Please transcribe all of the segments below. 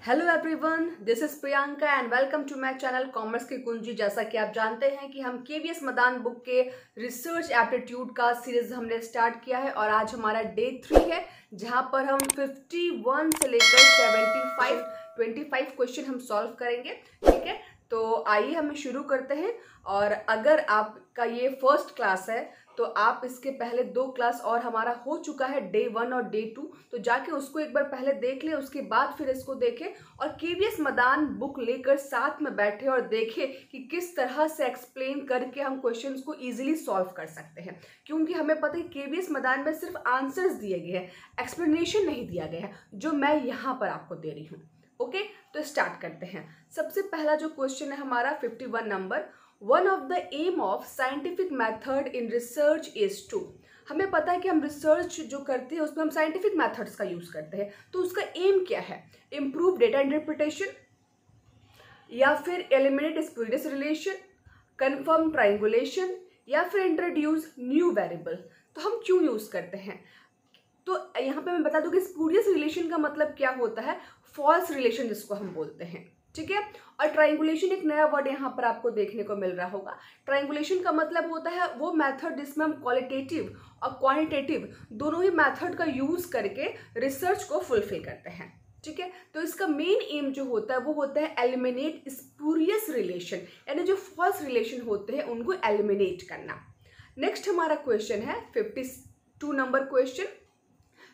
Hello everyone, this is Priyanka and welcome to my channel commerce की कुंजी। जैसा कि आप जानते हैं कि हम केवीएस मदान बुक के रिसर्च एप्टीट्यूड का सीरीज हमने स्टार्ट किया है और आज हमारा डे 3 है, जहां पर हम 51 से लेकर 25 क्वेश्चन हम सॉल्व करेंगे। ठीक है, तो आइए हम शुरू करते हैं। और अगर आपका ये फर्स्ट क्लास है तो आप इसके पहले 2 क्लास और हमारा हो चुका है, डे 1 और डे 2, तो जाके उसको एक बार पहले देख लें, उसके बाद फिर इसको देखें और केवीएस मदान बुक लेकर साथ में बैठे और देखें कि किस तरह से एक्सप्लेन करके हम क्वेश्चंस को इजीली सॉल्व कर सकते हैं। क्योंकि हमें पता है केवीएस मदान में सिर्फ आंसर्स दिए गए हैं, एक्सप्लेनेशन नहीं दिया गया है, जो मैं यहाँ पर आपको दे रही हूँ। ओके, तो स्टार्ट करते हैं। सबसे पहला जो क्वेश्चन है हमारा 51 नंबर, one of the aim of scientific method in research is to. हमें पता है कि हम रिसर्च जो करते हैं उसमें हम साइंटिफिक मेथड्स का यूज करते हैं, तो उसका एम क्या है? इम्प्रूव डेटा इंटरप्रिटेशन, या फिर eliminate spurious relation, confirm triangulation, या फिर इंट्रोड्यूस न्यू वेरिएबल। तो हम क्यों यूज करते हैं? तो यहाँ पे मैं बता दूं कि स्पूरियस रिलेशन का मतलब क्या होता है, फॉल्स रिलेशन जिसको हम बोलते हैं। ठीक है, और ट्राइंगुलेशन एक नया वर्ड यहाँ पर आपको देखने को मिल रहा होगा। ट्राइंगुलेशन का मतलब होता है वो मेथड जिसमें हम क्वालिटेटिव और क्वांटिटेटिव दोनों ही मेथड का यूज करके रिसर्च को फुलफिल करते हैं। ठीक है, तो इसका मेन एम जो होता है वो होता है एलिमिनेट स्पूरियस रिलेशन, यानी जो फॉल्स रिलेशन होते हैं उनको एलिमिनेट करना। नेक्स्ट हमारा क्वेश्चन है 52 नंबर क्वेश्चन।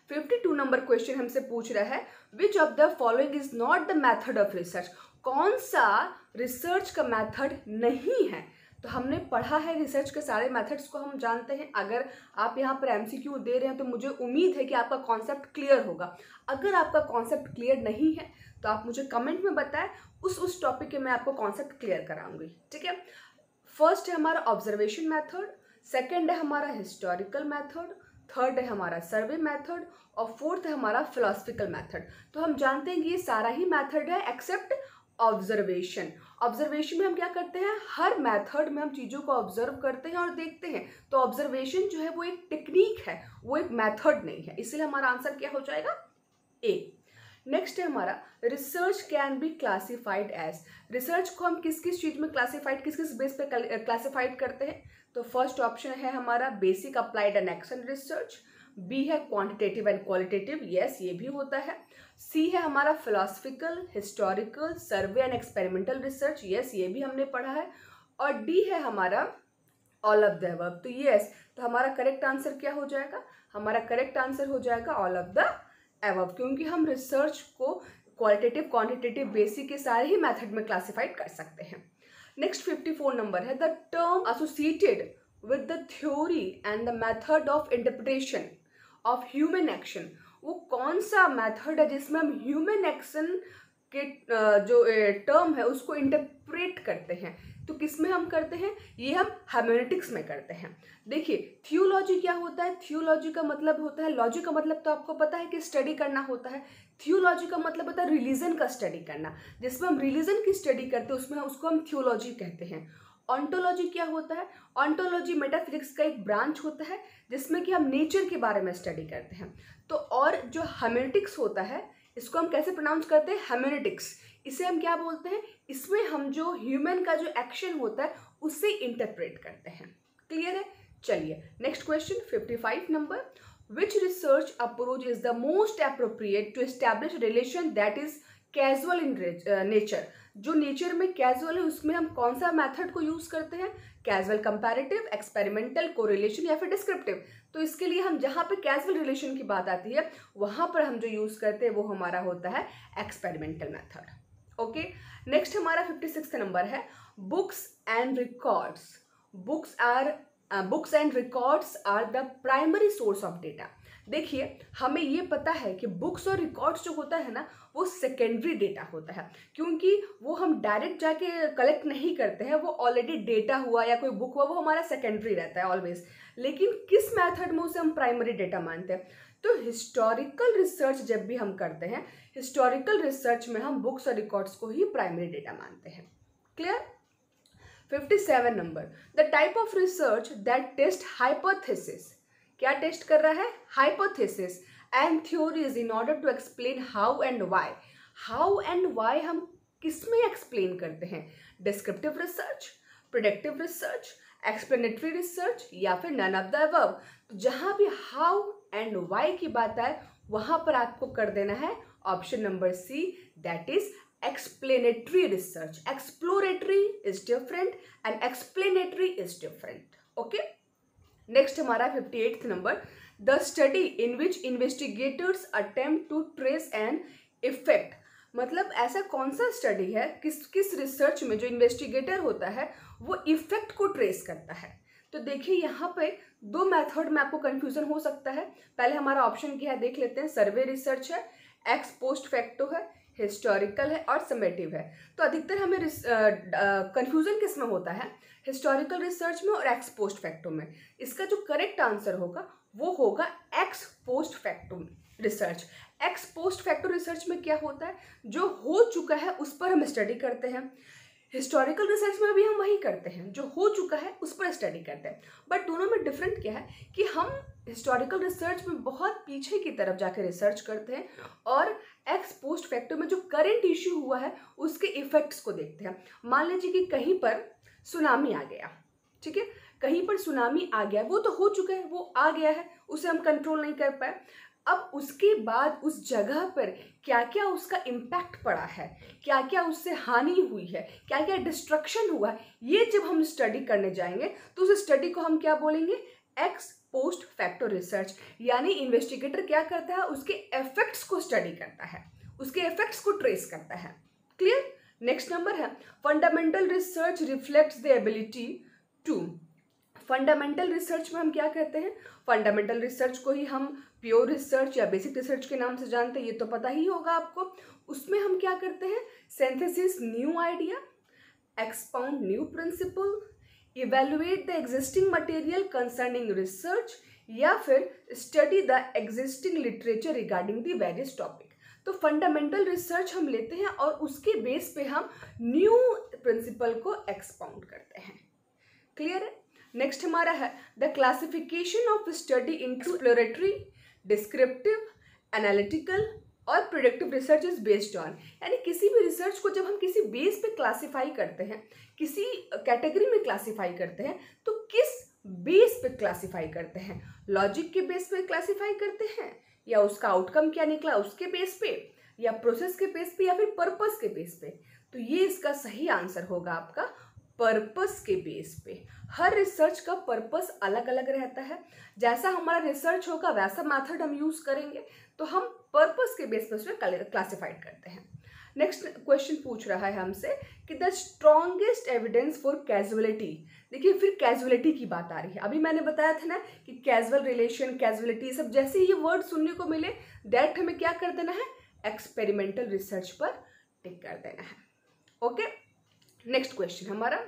52 नंबर क्वेश्चन हमसे पूछ रहा है, which of the following is not the method of research. कौन सा रिसर्च का मेथड नहीं है? तो हमने पढ़ा है रिसर्च के सारे मेथड्स को हम जानते हैं। अगर आप यहाँ पर एमसीक्यू दे रहे हैं तो मुझे उम्मीद है कि आपका कॉन्सेप्ट क्लियर होगा। अगर आपका कॉन्सेप्ट क्लियर नहीं है तो आप मुझे कमेंट में बताएं, उस टॉपिक के मैं आपको कॉन्सेप्ट क्लियर कराऊंगी। ठीक है, फर्स्ट है हमारा ऑब्जर्वेशन मेथड, सेकेंड है हमारा हिस्टोरिकल मेथड, थर्ड है हमारा सर्वे मेथड और फोर्थ है हमारा फिलोसफिकल मेथड। तो हम जानते हैं कि ये सारा ही मेथड है एक्सेप्ट ऑब्जर्वेशन। ऑब्जर्वेशन में हम क्या करते हैं, हर मेथड में हम चीज़ों को ऑब्जर्व करते हैं और देखते हैं। तो ऑब्जर्वेशन जो है वो एक टेक्निक है, वो एक मेथड नहीं है, इसलिए हमारा आंसर क्या हो जाएगा, ए। नेक्स्ट है हमारा research can be classified as. Research को हम किस किस चीज में क्लासिफाइड, किस किस बेस पे क्लासिफाइड करते हैं? तो फर्स्ट ऑप्शन है हमारा basic applied and action research, B है क्वांटिटेटिव एंड क्वालिटेटिव, यस ये भी होता है, सी है हमारा philosophical, historical, survey and experimental research, yes ये भी हमने पढ़ा है, और डी है हमारा ऑल ऑफ द अबव। तो यस, तो हमारा करेक्ट आंसर क्या हो जाएगा, हमारा करेक्ट आंसर हो जाएगा ऑल ऑफ द अबव, क्योंकि हम रिसर्च को क्वालिटेटिव, क्वांटिटेटिव, बेसिक के सारे ही मेथड में क्लासिफाइड कर सकते हैं। नेक्स्ट 54 नंबर है, the term associated with the theory and the method of interpretation of human action. वो कौन सा मेथड है जिसमें हम ह्यूमन एक्शन के जो टर्म है उसको इंटरप्रेट करते हैं? तो किस में हम करते हैं? ये हम हेमेनेटिक्स में करते हैं। देखिए, थियोलॉजी क्या होता है? थियोलॉजी का मतलब होता है, लॉजी का मतलब तो आपको पता है कि स्टडी करना होता है। थियोलॉजी का मतलब होता है रिलीजन का स्टडी करना, जिसमें हम रिलीजन की स्टडी करते हैं उसमें उसको हम थियोलॉजी कहते हैं। ऑन्टोलॉजी क्या होता है? ऑन्टोलॉजी मेटाफिजिक्स का एक ब्रांच होता है जिसमें कि हम नेचर के बारे में स्टडी करते हैं। तो और जो हेमेनेटिक्स होता है इसको हम कैसे प्रोनाउंस करते हैं? हेमेनेटिक्स। इसे हम क्या बोलते हैं? इसमें हम जो ह्यूमन का जो एक्शन होता है उससे इंटरप्रेट करते हैं। क्लियर है? चलिए नेक्स्ट क्वेश्चन 55 नंबर, which research approach is the most appropriate to establish relation that is casual in nature. जो नेचर में कैजुअल है उसमें हम कौन सा मेथड को यूज करते हैं? कैजुअल, कंपैरेटिव, एक्सपेरिमेंटल, कोरिलेशन या फिर डिस्क्रिप्टिव। तो इसके लिए हम जहाँ पे कैजुअल रिलेशन की बात आती है वहां पर हम जो यूज करते हैं वो हमारा होता है एक्सपेरिमेंटल मेथड। ओके, नेक्स्ट हमारा 56 नंबर है, books and records. Books and records are the primary source of data. देखिए, हमें ये पता है कि बुक्स और रिकॉर्ड्स जो होता है ना वो सेकेंडरी डेटा होता है, क्योंकि वो हम डायरेक्ट जाके कलेक्ट नहीं करते हैं, वो ऑलरेडी डेटा हुआ या कोई बुक हुआ वो हमारा सेकेंडरी रहता है ऑलवेज। लेकिन किस मेथड में उसे हम प्राइमरी डेटा मानते हैं? तो हिस्टोरिकल रिसर्च जब भी हम करते हैं, हिस्टोरिकल रिसर्च में हम बुक्स और रिकॉर्ड्स को ही प्राइमरी डेटा मानते हैं। Clear? 57 number, the type of research that test hypothesis. क्या टेस्ट कर रहा है? Hypothesis and theories in order to explain how and why. How and why हम किस में एक्सप्लेन करते हैं, descriptive research, predictive research, explanatory research या फिर नन ऑफ द अबव। तो जहां भी हाउ एंड वाई की बात आए वहां पर आपको कर देना है option number C, that is explanatory research. Exploratory is different and explanatory is different. Okay. Next हमारा 58th number, the study in which investigators attempt to trace an effect. मतलब ऐसा कौन सा स्टडी है, किस रिसर्च में जो इन्वेस्टिगेटर होता है वो इफेक्ट को ट्रेस करता है। तो देखिए यहाँ पे दो मेथड में आपको कंफ्यूजन हो सकता है। पहले हमारा ऑप्शन क्या है देख लेते हैं, सर्वे रिसर्च है, एक्स पोस्ट फैक्टो है, हिस्टोरिकल है और समेटिव है। तो अधिकतर हमें कंफ्यूजन किस में होता है, हिस्टोरिकल रिसर्च में और एक्स पोस्ट फैक्टो में। इसका जो करेक्ट आंसर होगा वो होगा x post facto research. X post facto research में क्या होता है, जो हो चुका है उस पर हम स्टडी करते हैं। हिस्टोरिकल रिसर्च में भी हम वही करते हैं, जो हो चुका है उस पर स्टडी करते हैं। बट दोनों में डिफरेंट क्या है कि हम हिस्टोरिकल रिसर्च में बहुत पीछे की तरफ जाकर रिसर्च करते हैं और एक्स पोस्ट फैक्टो में जो करंट इश्यू हुआ है उसके इफेक्ट्स को देखते हैं। मान लीजिए कि कहीं पर सुनामी आ गया, ठीक है, कहीं पर सुनामी आ गया, वो तो हो चुका है, वो आ गया है, उसे हम कंट्रोल नहीं कर पाए। अब उसके बाद उस जगह पर क्या क्या उसका इम्पैक्ट पड़ा है, क्या क्या उससे हानि हुई है, क्या क्या डिस्ट्रक्शन हुआ है, ये जब हम स्टडी करने जाएंगे तो उस स्टडी को हम क्या बोलेंगे, एक्स पोस्ट फैक्टो रिसर्च। यानी इन्वेस्टिगेटर क्या करता है, उसके इफेक्ट्स को स्टडी करता है, उसके इफेक्ट्स को ट्रेस करता है। क्लियर। नेक्स्ट नंबर है, fundamental research reflects the ability to. Fundamental research में हम क्या कहते हैं, फंडामेंटल रिसर्च को ही हम प्योर रिसर्च या बेसिक रिसर्च के नाम से जानते हैं, ये तो पता ही होगा आपको। उसमें हम क्या करते हैं, synthesis new idea, expound new principle, evaluate the existing material concerning research या फिर study the existing literature regarding the various topic. तो फंडामेंटल रिसर्च हम लेते हैं और उसके बेस पे हम न्यू प्रिंसिपल को एक्सपाउंड करते हैं। क्लियर है। नेक्स्ट हमारा है the classification of study into exploratory, descriptive, analytical और predictive research is based on. यानी किसी भी रिसर्च को जब हम किसी बेस पे क्लासिफाई करते हैं, किसी कैटेगरी में क्लासिफाई करते हैं, तो किस बेस पे क्लासिफाई करते हैं, लॉजिक के बेस पे क्लासिफाई करते हैं या उसका आउटकम क्या निकला उसके बेस पे या प्रोसेस के बेस पे या फिर पर्पस के बेस पे। तो ये इसका सही आंसर होगा आपका पर्पस के बेस पे। हर रिसर्च का पर्पस अलग अलग रहता है, जैसा हमारा रिसर्च होगा वैसा मेथड हम यूज करेंगे, तो हम पर्पस के बेस पर उसमें क्लासिफाइड करते हैं। नेक्स्ट क्वेश्चन पूछ रहा है हमसे कि the strongest evidence for casualty. देखिए फिर कैजुअलिटी की बात आ रही है। अभी मैंने बताया था ना कि कैजुअल रिलेशन, कैजुअलिटी सब जैसे ही ये वर्ड सुनने को मिले डायरेक्ट हमें क्या कर देना है, एक्सपेरिमेंटल रिसर्च पर टिक कर देना है। ओके। नेक्स्ट क्वेश्चन हमारा,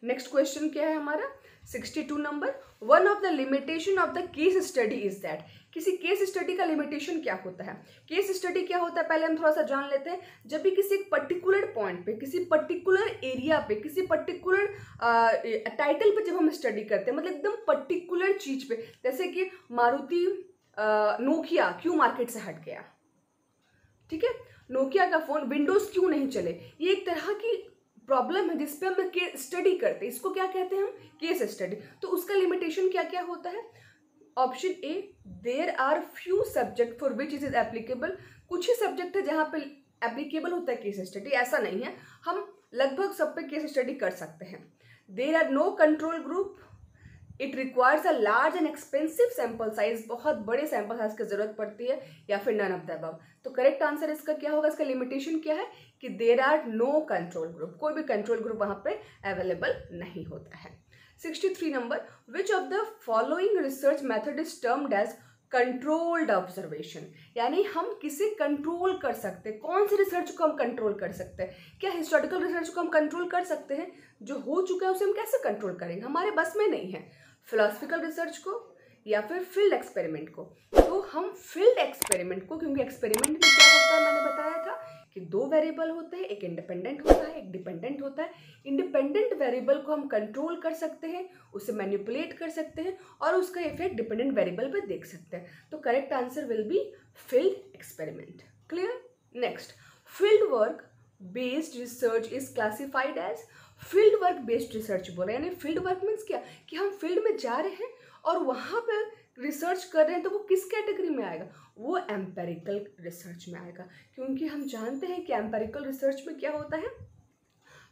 नेक्स्ट क्वेश्चन क्या है हमारा 62 number, one of the limitation of the case study is that. किसी केस स्टडी का लिमिटेशन क्या होता है, केस स्टडी क्या होता है पहले हम थोड़ा सा जान लेते हैं। जब भी किसी एक पर्टिकुलर पॉइंट पे, किसी पर्टिकुलर एरिया पे, किसी पर्टिकुलर टाइटल पे जब हम स्टडी करते हैं, मतलब एकदम पर्टिकुलर चीज पे, जैसे कि मारुति नोकिया क्यों मार्केट से हट गया, ठीक है, नोकिया का फोन विंडोज क्यों नहीं चले, ये एक तरह की प्रॉब्लम है जिसपे हम स्टडी करते हैं, इसको क्या कहते हैं हम, केस स्टडी। तो उसका लिमिटेशन क्या क्या होता है, option A, there are few subject for which it is applicable. कुछ ही सब्जेक्ट है जहाँ पे एप्लीकेबल होता है केस स्टडी, ऐसा नहीं है, हम लगभग सब पे केस स्टडी कर सकते हैं। There are no control group, it requires a large and expensive sample size, बहुत बड़े सैंपल साइज की जरूरत पड़ती है, या फिर नन ऑफ द अबव। तो करेक्ट आंसर इसका क्या होगा, इसका लिमिटेशन क्या है कि there are no control group, कोई भी कंट्रोल ग्रुप वहां पे अवेलेबल नहीं होता है। 63 number, which of the following research method is termed as controlled observation. यानी हम किसे कंट्रोल कर सकते हैं, कौन सी रिसर्च को हम कंट्रोल कर सकते हैं। क्या हिस्टोरिकल रिसर्च को हम कंट्रोल कर सकते हैं, जो हो चुका है उसे हम कैसे कंट्रोल करेंगे, हमारे बस में नहीं है। फिलोसफिकल रिसर्च को या फिर फील्ड एक्सपेरिमेंट को, तो हम फील्ड एक्सपेरिमेंट को, क्योंकि एक्सपेरिमेंट में क्या होता है मैंने बताया था कि दो वेरिएबल होते हैं, एक इंडिपेंडेंट होता है, एक डिपेंडेंट होता है। इंडिपेंडेंट वेरिएबल को हम कंट्रोल कर सकते हैं, उसे मैनिपुलेट कर सकते हैं और उसका इफेक्ट डिपेंडेंट वेरिएबल पर देख सकते हैं। तो correct answer will be field experiment. Clear. Next, field work based research is classified as, field work based research बोला, यानी फील्ड वर्क मीन्स क्या कि हम फील्ड में जा रहे हैं और वहाँ पे रिसर्च कर रहे हैं, तो वो किस कैटेगरी में आएगा, वो एम्पेरिकल रिसर्च में आएगा। क्योंकि हम जानते हैं कि एम्पेरिकल रिसर्च में क्या होता है,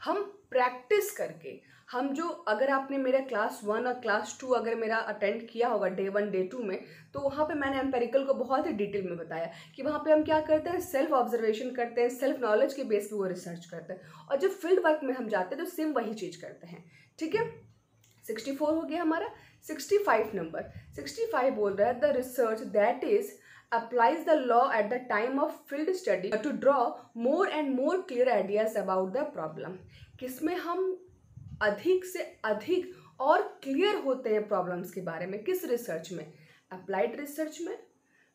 हम प्रैक्टिस करके, हम जो, अगर आपने मेरा क्लास 1 और क्लास 2 अगर मेरा अटेंड किया होगा डे 1 डे 2 में, तो वहाँ पे मैंने एम्पेरिकल को बहुत ही डिटेल में बताया कि वहाँ पे हम क्या करते हैं, सेल्फ ऑब्जर्वेशन करते हैं, सेल्फ नॉलेज के बेस पे वो रिसर्च करते हैं। और जब फील्ड वर्क में हम जाते हैं तो सेम वही चीज़ करते हैं। ठीक है, 64 हो गया हमारा। 65 नंबर, 65 बोल रहा है the research that is applies the law at the time of field study to draw more and more clear ideas about the problem। किसमें हम अधिक से अधिक और क्लियर होते हैं प्रॉब्लम्स के बारे में, किस रिसर्च में, अप्लाइड रिसर्च में,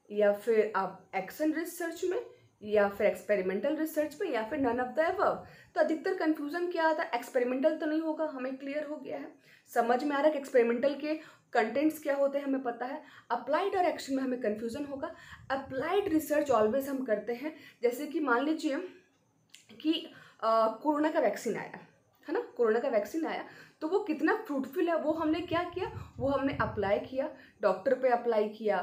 या फिर आप एक्शन रिसर्च में, या फिर एक्सपेरिमेंटल रिसर्च में, या फिर नन ऑफ द अबव। तो अधिकतर कंफ्यूजन क्या आता है, एक्सपेरिमेंटल तो नहीं होगा, हमें क्लियर हो गया है, समझ में आ रहा है कि एक्सपेरिमेंटल के कंटेंट्स क्या होते हैं हमें पता है। अप्लाइड और एक्शन में हमें कंफ्यूजन होगा। अप्लाइड रिसर्च ऑलवेज हम करते हैं, जैसे कि मान लीजिए कि कोरोना का वैक्सीन आया है ना, कोरोना का वैक्सीन आया तो वो कितना फ्रूटफुल है, वो हमने क्या किया, वो हमने अप्लाई किया, डॉक्टर पे अप्लाई किया,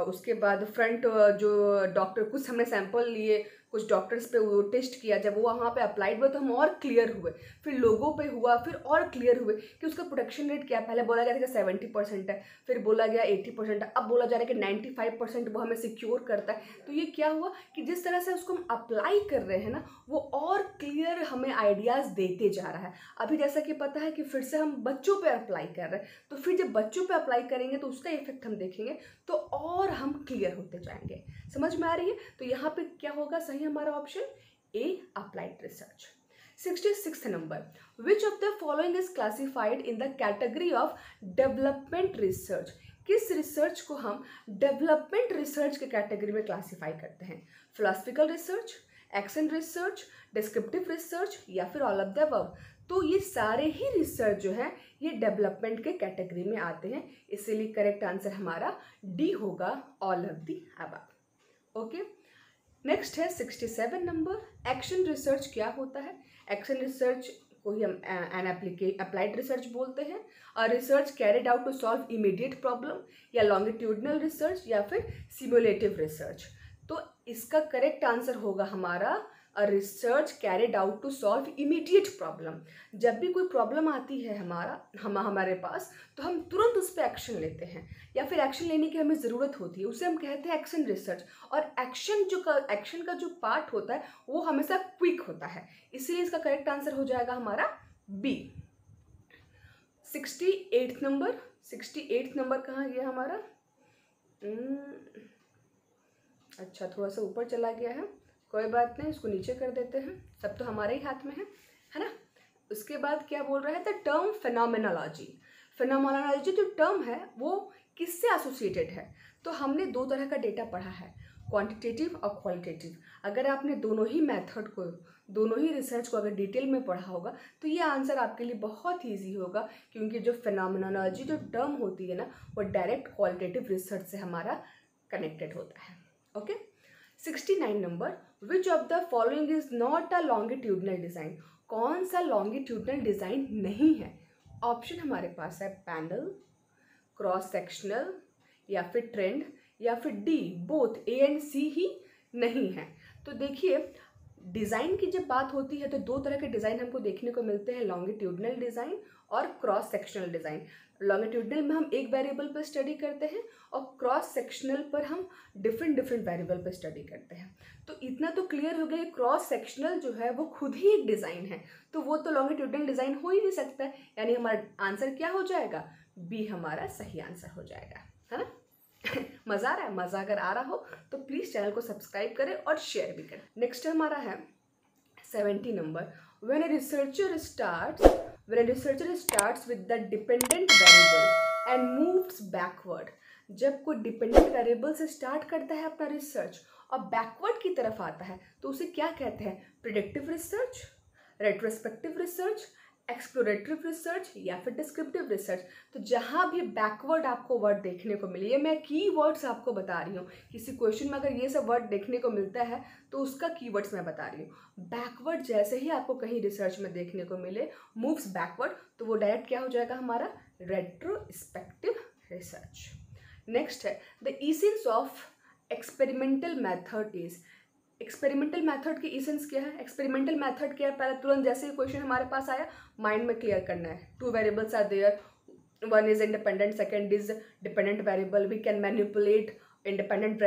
उसके बाद फ्रंट जो डॉक्टर, कुछ हमने सैंपल लिए, कुछ डॉक्टर्स पे वो टेस्ट किया, जब वो वहाँ पे अप्लाइड हुआ तो हम और क्लियर हुए, फिर लोगों पे हुआ, फिर और क्लियर हुए कि उसका प्रोटेक्शन रेट क्या है। पहले बोला गया था कि 70% है, फिर बोला गया 80% है, अब बोला जा रहा है कि 95% वो हमें सिक्योर करता है। तो ये क्या हुआ कि जिस तरह से उसको हम अप्लाई कर रहे हैं ना, वो और क्लियर हमें आइडियाज़ देते जा रहा है। अभी जैसा कि पता है कि फिर से हम बच्चों पर अप्लाई कर रहे हैं, तो फिर जब बच्चों पर अप्लाई करेंगे तो उसका इफेक्ट हम देखेंगे तो और हम क्लियर होते जाएंगे। समझ में आ रही है। तो यहाँ पे क्या होगा सही हमारा option A, applied research. 66 number, which of the following is classified in the category of development research. किस रिसर्च को हम डेवलपमेंट रिसर्च के कैटेगरी में क्लासिफाई करते हैं, philosophical research, action research, descriptive research, या फिर ऑल ऑफ द अबव। तो ये सारे ही रिसर्च जो है ये डेवलपमेंट के कैटेगरी में आते हैं, इसीलिए करेक्ट आंसर हमारा डी होगा, all of the above. Okay, next है 67 नंबर, एक्शन रिसर्च क्या होता है। एक्शन रिसर्च को ही हम अप्लाइड रिसर्च बोलते हैं। और research carried out to solve immediate problem, या लॉन्गिट्यूडनल रिसर्च, या फिर सिमुलेटिव रिसर्च। तो इसका करेक्ट आंसर होगा हमारा research carried out to solve immediate problem. जब भी कोई प्रॉब्लम आती है हमारे पास, तो हम तुरंत उस पर एक्शन लेते हैं, या फिर एक्शन लेने की हमें ज़रूरत होती है, उसे हम कहते हैं एक्शन रिसर्च। और एक्शन का जो पार्ट होता है वो हमेशा क्विक होता है, इसीलिए इसका करेक्ट आंसर हो जाएगा हमारा बी। 68 नंबर, 68 नंबर कहाँ गया हमारा, अच्छा थोड़ा सा ऊपर चला गया है, कोई बात नहीं, इसको नीचे कर देते हैं, सब तो हमारे ही हाथ में है ना। उसके बाद क्या बोल रहा है, द टर्म फेनोमेनोलॉजी। फेनोमेनोलॉजी जो टर्म है वो किससे एसोसिएटेड है, तो हमने दो तरह का डेटा पढ़ा है, क्वांटिटेटिव और क्वालिटेटिव। अगर आपने दोनों ही मेथड को, दोनों ही रिसर्च को अगर डिटेल में पढ़ा होगा तो ये आंसर आपके लिए बहुत ईजी होगा, क्योंकि जो फेनोमेनोलॉजी जो टर्म होती है ना, वो डायरेक्ट क्वालिटेटिव रिसर्च से हमारा कनेक्टेड होता है। Okay, 69 number, which of the following is not a longitudinal design. कौन सा लॉन्गिट्यूडनल डिज़ाइन नहीं है। ऑप्शन हमारे पास है पैनल, क्रॉस सेक्शनल, या फिर ट्रेंड, या फिर डी बोथ, ए एंड सी ही नहीं है। तो देखिए, डिज़ाइन की जब बात होती है तो दो तरह के डिज़ाइन हमको देखने को मिलते हैं, लॉन्गिट्यूडनल डिज़ाइन और क्रॉस सेक्शनल डिज़ाइन। लॉन्गिट्यूडनल में हम एक वेरिएबल पर स्टडी करते हैं और क्रॉस सेक्शनल पर हम डिफरेंट वेरिएबल पर स्टडी करते हैं। तो इतना तो क्लियर हो गया, क्रॉस सेक्शनल जो है वो खुद ही एक डिज़ाइन है, तो वो तो लॉन्गिट्यूडनल डिज़ाइन हो ही नहीं सकता है, यानी हमारा आंसर क्या हो जाएगा, बी हमारा सही आंसर हो जाएगा, है ना। मज़ा आ रहा है, मज़ा अगर आ रहा हो तो प्लीज़ चैनल को सब्सक्राइब करें और शेयर भी करें। नेक्स्ट हमारा है 70 number, when a researcher starts with the dependent variable and moves backward। जब कोई डिपेंडेंट वेरिएबल से स्टार्ट करता है अपना रिसर्च और बैकवर्ड की तरफ आता है तो उसे क्या कहते हैं, predictive research, retrospective research, exploratory research या फिर डिस्क्रिप्टिव रिसर्च। तो जहाँ भी बैकवर्ड आपको वर्ड देखने को मिले, ये मैं की वर्ड्स आपको बता रही हूँ, किसी क्वेश्चन में अगर ये सब वर्ड देखने को मिलता है तो उसका कीवर्ड्स मैं बता रही हूँ। बैकवर्ड जैसे ही आपको कहीं रिसर्च में देखने को मिले, मूव्स बैकवर्ड, तो वो डायरेक्ट क्या हो जाएगा हमारा, रेट्रोस्पेक्टिव रिसर्च। नेक्स्ट है the essence of experimental method is. Experimental method की एसेंस क्या है, एक्सपेरिमेंटल मेथड क्या है, पहले तुरंत जैसे ही क्वेश्चन हमारे पास आया माइंड में क्लियर करना है। 2 variables are there, one is independent, second is dependent variable, we can manipulate independent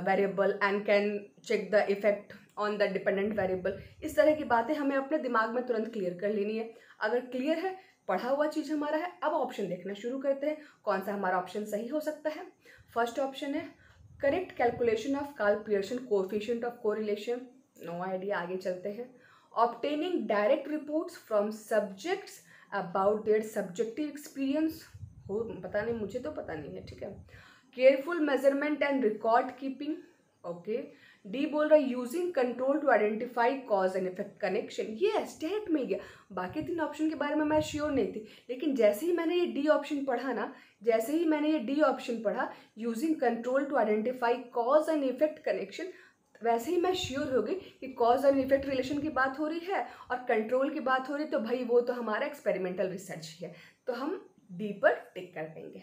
variable and can check the effect on the dependent variable. इस तरह की बातें हमें अपने दिमाग में तुरंत क्लियर कर लेनी है। अगर क्लियर है, पढ़ा हुआ चीज़ हमारा है, अब ऑप्शन देखना शुरू करते हैं कौन सा हमारा ऑप्शन सही हो सकता है। फर्स्ट ऑप्शन है correct calculation of Karl Pearson coefficient of correlation, no idea, आगे चलते हैं। Obtaining direct reports from subjects about their subjective experience, हो पता नहीं, मुझे तो पता नहीं है, ठीक है। Careful measurement and record keeping, okay. D बोल रहा है using control to identify cause and effect connection, ये स्टेट मिल गया। बाकी 3 ऑप्शन के बारे में मैं श्योर नहीं थी, लेकिन जैसे ही मैंने ये डी ऑप्शन पढ़ा ना, जैसे ही मैंने ये डी ऑप्शन पढ़ा, using control to identify cause and effect connection, वैसे ही मैं श्योर हो गई कि कॉज और इफेक्ट रिलेशन की बात हो रही है और कंट्रोल की बात हो रही, तो भाई वो तो हमारा एक्सपेरिमेंटल रिसर्च है, तो हम डी पर टिक कर देंगे,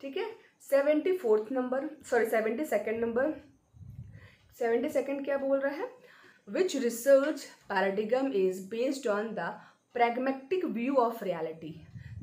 ठीक है। 72 नंबर, 72nd क्या बोल रहा है, which research paradigm is based on the pragmatic view of reality.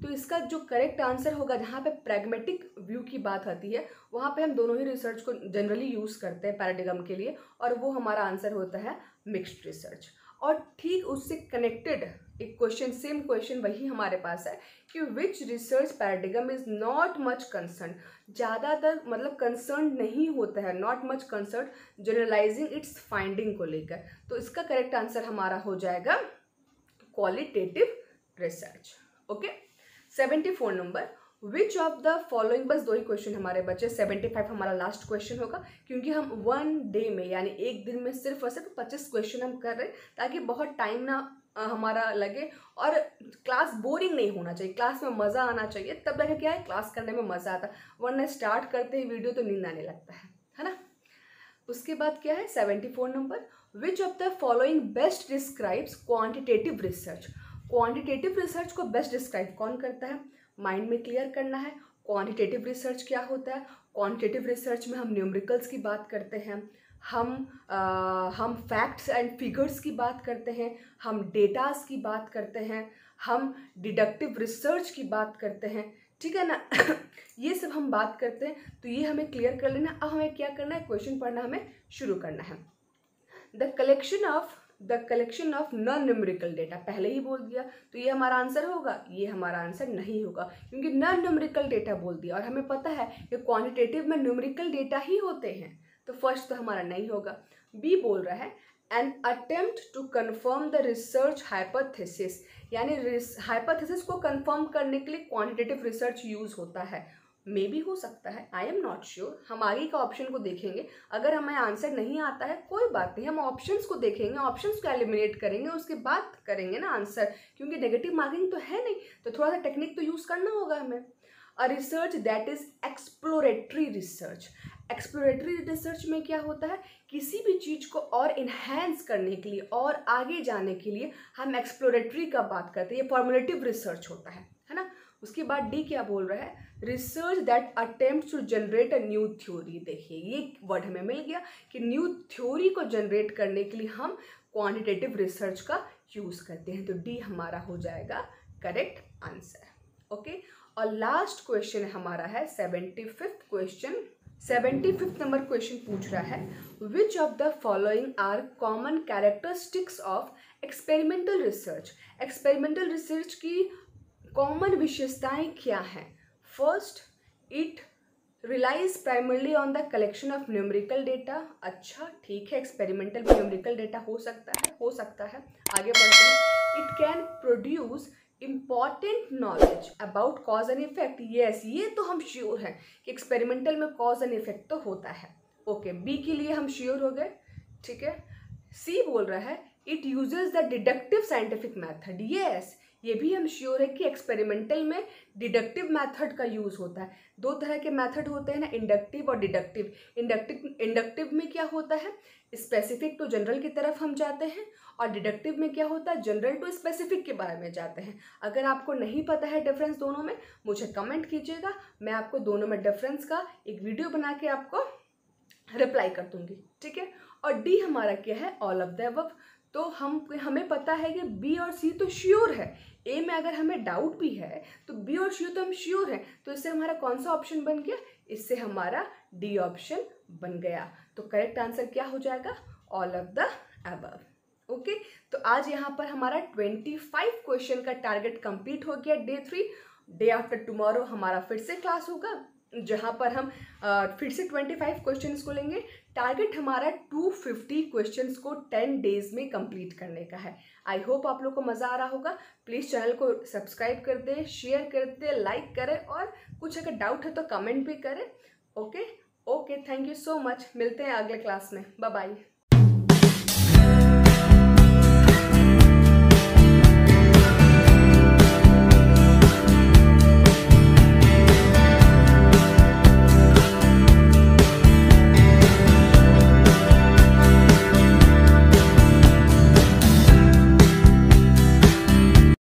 तो इसका जो करेक्ट आंसर होगा, जहाँ पे प्रैग्मेटिक व्यू की बात आती है वहाँ पे हम दोनों ही रिसर्च को जनरली यूज़ करते हैं पैराडिगम के लिए, और वो हमारा आंसर होता है मिक्स्ड रिसर्च। और ठीक उससे कनेक्टेड एक क्वेश्चन, सेम क्वेश्चन वही हमारे पास है कि which research paradigm is not much concern, ज़्यादातर मतलब कंसर्न नहीं होता है, not much concern generalising its finding को लेकर। तो इसका करेक्ट आंसर हमारा हो जाएगा qualitative research, okay. 74 number, which of the following, बस 2 ही क्वेश्चन हमारे बचे, 75 हमारा लास्ट क्वेश्चन होगा, क्योंकि हम 1 डे में यानी एक दिन में सिर्फ और सिर्फ 25 क्वेश्चन हम कर रहे हैं, ताकि बहुत टाइम ना हमारा लगे और क्लास बोरिंग नहीं होना चाहिए, क्लास में मज़ा आना चाहिए, तब लगे क्या है क्लास करने में मज़ा आता, वरना स्टार्ट करते ही वीडियो तो नींद आने लगता है ना। उसके बाद क्या है 74 number, which of the following best describes quantitative research. Quantitative research को बेस्ट डिस्क्राइब कौन करता है, माइंड में क्लियर करना है। क्वांटिटेटिव रिसर्च क्या होता है, क्वांटिटेटिव रिसर्च में हम न्यूमेरिकल्स की बात करते हैं, हम फैक्ट्स एंड फिगर्स की बात करते हैं, हम डेटास की बात करते हैं, हम डिडक्टिव रिसर्च की बात करते हैं, ठीक है ना। ये सब हम बात करते हैं, तो ये हमें क्लियर कर लेना। अब हमें क्या करना है, क्वेश्चन पढ़ना हमें शुरू करना है। The collection of non numerical data, पहले ही बोल दिया, तो ये हमारा आंसर होगा, ये हमारा आंसर नहीं होगा, क्योंकि नॉन न्यूमेरिकल डेटा बोल दिया और हमें पता है कि क्वांटिटेटिव में न्यूमेरिकल डेटा ही होते हैं, तो फर्स्ट तो हमारा नहीं होगा। बी बोल रहा है an attempt to confirm the research hypothesis, यानी हाइपोथेसिस को कन्फर्म करने के लिए क्वांटिटेटिव रिसर्च यूज होता है। मे भी हो सकता है, आई एम नॉट श्योर, हम आगे का ऑप्शन को देखेंगे, अगर हमें आंसर नहीं आता है कोई बात नहीं, हम ऑप्शंस को देखेंगे, ऑप्शंस को एलिमिनेट करेंगे, उसके बाद करेंगे ना आंसर, क्योंकि नेगेटिव मार्किंग तो है नहीं, तो थोड़ा सा टेक्निक तो यूज़ करना होगा हमें। A research that is exploratory research, exploratory research में क्या होता है, किसी भी चीज़ को और इन्हेंस करने के लिए और आगे जाने के लिए हम एक्सप्लोरेटरी का बात करते हैं, ये फॉर्मुलेटिव रिसर्च होता है ना। उसके बाद डी क्या बोल रहा है, research that attempt to generate a new theory. देखिए ये वर्ड हमें मिल गया कि न्यू थ्योरी को जनरेट करने के लिए हम क्वांटिटेटिव रिसर्च का यूज़ करते हैं, तो डी हमारा हो जाएगा करेक्ट आंसर, ओके। और लास्ट क्वेश्चन हमारा है 75th question. 75th number question पूछ रहा है, which of the following are common characteristics of experimental research. Experimental research की कॉमन विशेषताएं क्या हैं। First, it relies primarily on the collection of numerical data. अच्छा ठीक है, एक्सपेरिमेंटल में न्यूमेरिकल डेटा हो सकता है। आगे बढ़ते हैं, it can produce important knowledge about cause and effect. Yes, ये तो हम श्योर हैं कि एक्सपेरिमेंटल में कॉज एंड इफेक्ट तो होता है, ओके। बी के लिए हम श्योर हो गए, ठीक है। सी बोल रहा है, it uses the deductive scientific method. Yes, ये भी हम श्योर है कि एक्सपेरिमेंटल में डिडक्टिव मेथड का यूज़ होता है। दो तरह के मेथड होते हैं ना, इंडक्टिव और डिडक्टिव। इंडक्टिव में क्या होता है, स्पेसिफिक टू जनरल की तरफ हम जाते हैं, और डिडक्टिव में क्या होता है, जनरल टू स्पेसिफिक के बारे में जाते हैं। अगर आपको नहीं पता है डिफरेंस दोनों में, मुझे कमेंट कीजिएगा, मैं आपको दोनों में डिफरेंस का एक वीडियो बना के आपको रिप्लाई कर दूंगी, ठीक है। और डी हमारा क्या है, ऑल ऑफ द अबव। तो हमें पता है कि बी और सी तो श्योर है, ए में अगर हमें डाउट भी है तो बी और सी तो हम श्योर हैं, तो इससे हमारा कौन सा ऑप्शन बन गया, इससे हमारा डी ऑप्शन बन गया। तो करेक्ट आंसर क्या हो जाएगा, all of the above. Okay, तो आज यहाँ पर हमारा 25 क्वेश्चन का टारगेट कंप्लीट हो गया डे 3। डे आफ्टर टुमारो हमारा फिर से क्लास होगा, जहाँ पर हम फिर से 25 क्वेश्चंस को लेंगे। टारगेट हमारा 250 क्वेश्चंस को 10 डेज में कंप्लीट करने का है। आई होप आप लोग को मज़ा आ रहा होगा। प्लीज़ चैनल को सब्सक्राइब कर दें, शेयर कर दें, लाइक करें, और कुछ अगर डाउट है तो कमेंट भी करें। Okay, thank you so much. मिलते हैं अगले क्लास में। Bye bye.